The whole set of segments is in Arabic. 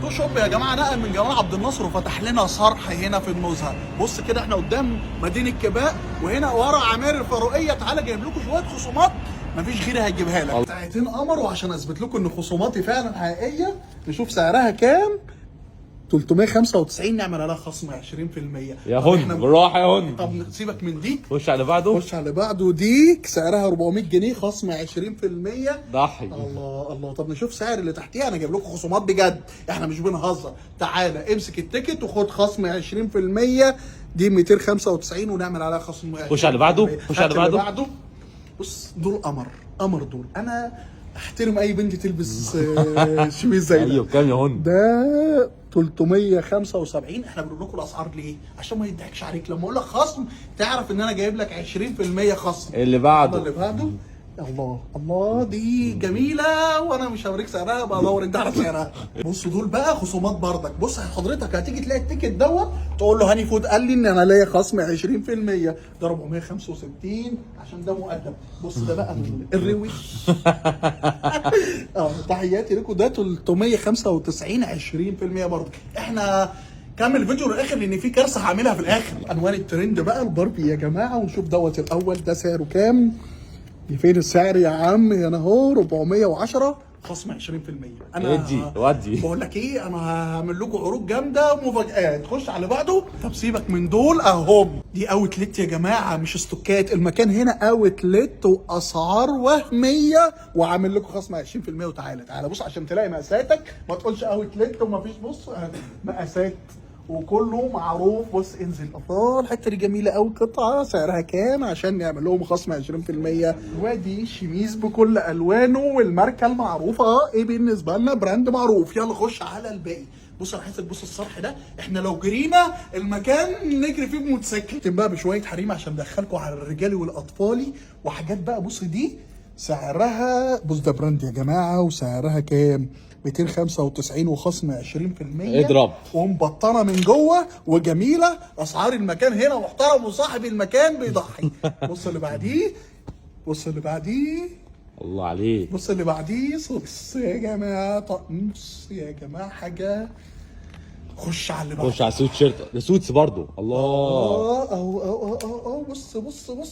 فوتو شوب يا جماعه نقل من جمال عبد الناصر وفتح لنا صرح هنا في النزهه. بص كده احنا قدام مدينه كباء وهنا ورا عماير الفاروقيه. تعالى جايب لكم شويه خصومات مفيش غيرها هتجيبها لك. ساعتين قمر، وعشان اثبت لكم ان خصوماتي فعلا حقيقيه نشوف سعرها كام. 395 نعمل عليها خصم 20%. يا هن بالراحه يا هن. طب سيبك من دي، خش على بعده. خش على بعده. دي سعرها 400 جنيه خصم 20%. ضحي. الله الله. طب نشوف سعر اللي تحتيها. انا جايب لكم خصومات بجد، احنا مش بنهزر. تعالى امسك التيكت وخد خصم 20%. دي 295 ونعمل عليها خصم 20%. خش على بعده. خش على بعده. بص دول قمر دول. انا احترم اي بنت تلبس شميز زي ده. ايوه كام يا هن؟ ده 375. احنا بنقول لكم الاسعار ليه؟ عشان ما يضحكش عليك. لما اقول لك خصم تعرف ان انا جايب لك 20% خصم. اللي بعده. اللي بعده. الله الله دي جميله، وانا مش هوريك سعرها، بدور انت على سعرها. بص دول بقى خصومات بردك. بص حضرتك هتيجي تلاقي التيكت دوت تقول له هاني فود قال لي ان انا ليا خصم 20%. ده 465 عشان ده مقدم. بص ده بقى الروي. تحياتي لكم. ده 395 20% برضه. احنا كمل الفيديو للاخر لان في كارثه هعملها في الاخر. عنوان الترند بقى الباربي يا جماعه. ونشوف دوت الاول ده سعره كام. فين السعر يا عم؟ هنا اهو 410 خصم 20%. انا ودي بقول لك ايه، انا هعمل لكم عروض جامده ومفاجآت. خش على بعده. طب سيبك من دول اهم. دي اوتلت يا جماعه مش استوكات. المكان هنا اوتلت واسعار وهميه وعامل لكم خصم 20%. وتعالى بص عشان تلاقي مقاساتك، ما تقولش اوتلت ومفيش. بص مقاسات وكله معروف. بص انزل. الله الحته دي جميله قوي. قطعه سعرها كام عشان نعمل لهم خصم 20%. وادي شميز بكل الوانه والماركه المعروفه ايه بالنسبه لنا براند معروف. يلا خش على الباقي. بص انا عايزك بص الصرح ده. احنا لو جرينا المكان نجري فيه بموتوسيكل. بقى بشويه حريم عشان ندخلكم على الرجالي والاطفالي وحاجات بقى. بص دي سعرها، بص ده براند يا جماعه وسعرها كام؟ 295 وخصم 20%. اضرب. ومبطنه من جوه وجميله. اسعار المكان هنا محترم وصاحب المكان بيضحي. بص اللي بعديه. بص اللي بعديه. الله عليك. بص اللي بعديه. بص يا جماعه طقم. بص يا جماعه حاجه. خش على اللي بعديه. خش على السوت شيرت. ده سوتس برضه. الله. اهو بص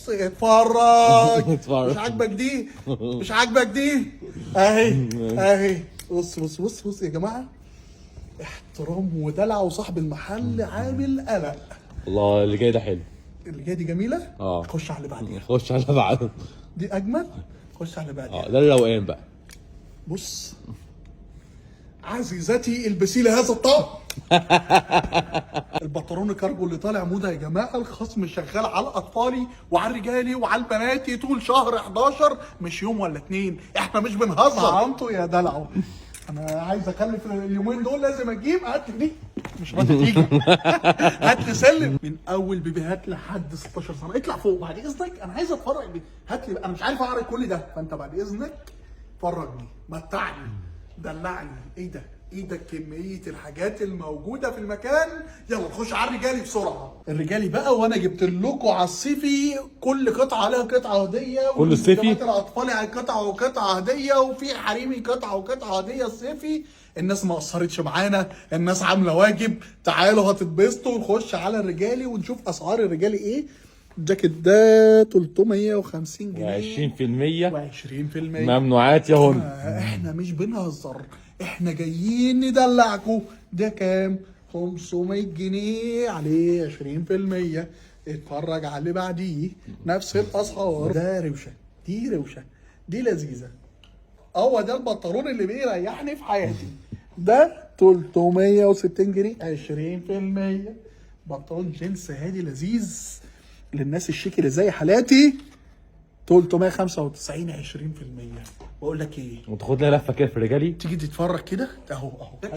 اتفرج. مش عاجبك دي؟ مش عاجبك دي؟ اهي. بص يا جماعه. احترام ودلع وصاحب المحل عامل قلق. الله اللي جاي ده حلو. اللي جاي دي جميله. خش على اللي بعديها. خش على بعده. دي اجمل. خش على اللي بعديها. ده الروقان بقى. بص عزيزتي البسي لي هذا الطقم. البنطلون الكارجو اللي طالع موضه يا جماعه. الخصم شغال على الاطفالي وعلى الرجالي وعلى البناتي طول شهر 11. مش يوم ولا اتنين. احنا مش بنهزر. انتوا يا دلعوا. انا عايز اكلف اليومين دول لازم اجيب. هات لي دي مش راضي تيجي. هات لي سلم من اول بيبيهات لحد 16 سنه. اطلع فوق بعد اذنك. انا عايز اتفرج. هات لي. انا مش عارف اعرض كل ده فانت بعد اذنك فرجني متعني دلعني. ايه ده كميه الحاجات الموجوده في المكان. يلا نخش على الرجالي بسرعه. الرجالي بقى وانا جبت لكم على الصيفي كل قطعه عليها قطعه هديه. كل الصيفي الاطفالي على قطعه وقطعه هديه. وفي حريمي قطعه وقطعه هديه. الصيفي الناس ما قصرتش معانا. الناس عامله واجب. تعالوا هتتبسطوا. ونخش على الرجالي ونشوف اسعار الرجالي ايه. الجاكيت ده 350 جنيه و20% ممنوعات يا هن. احنا مش بنهزر. احنا جايين ندلعكم. ده كام؟ 500 جنيه عليه 20%. اتفرج على اللي بعديه. نفس الاسعار. ده روشه. دي روشه. دي لذيذه. هو ده البنطلون اللي بيريحني في حياتي. ده 360 جنيه 20%. بنطلون جينز هادي لذيذ للناس الشيك اللي زي حالاتي. 395 20%. بقول لك ايه، وتاخد لي لفه كده في الرجالي. تيجي تتفرج كده اهو.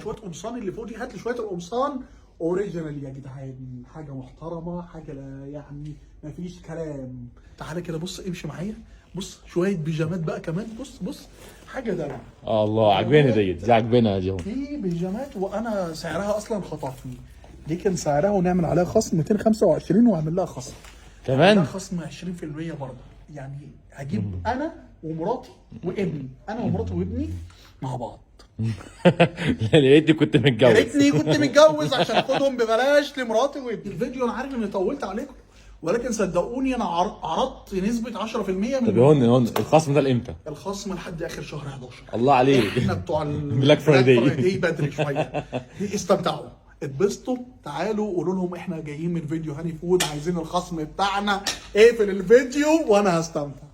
شويه قمصان اللي فوق دي. هات لي شويه القمصان اوريجينال يا جدعان. حاجه محترمه. حاجه لا يعني مفيش كلام. تعالى كده بص امشي معايا. بص شويه بيجامات بقى كمان. بص حاجه دلع. الله عجباني دي عجباني دي. في بيجامات وانا سعرها اصلا خطفني. دي كان سعرها ونعمل عليها خصم 225 واعمل لها خصم كمان خصم 20% برضه. يعني هجيب انا ومراتي وابني. انا ومراتي وابني مع بعض. يا ريتني كنت يا متجوز. ريتني كنت متجوز عشان اخدهم ببلاش لمراتي وابني. الفيديو انا عارف اني طولت عليكم، ولكن صدقوني انا عرضت نسبه 10% من طب هون الخصم ده لامتى؟ الخصم لحد اخر شهر 11. الله عليك. احنا بتوع بلاك فرايداي. بدري شويه. استمتعوا، اتبسطوا، تعالوا قولوا لهم احنا جايين من فيديو هاني فود عايزين الخصم بتاعنا، اقفل الفيديو وانا هستمتع.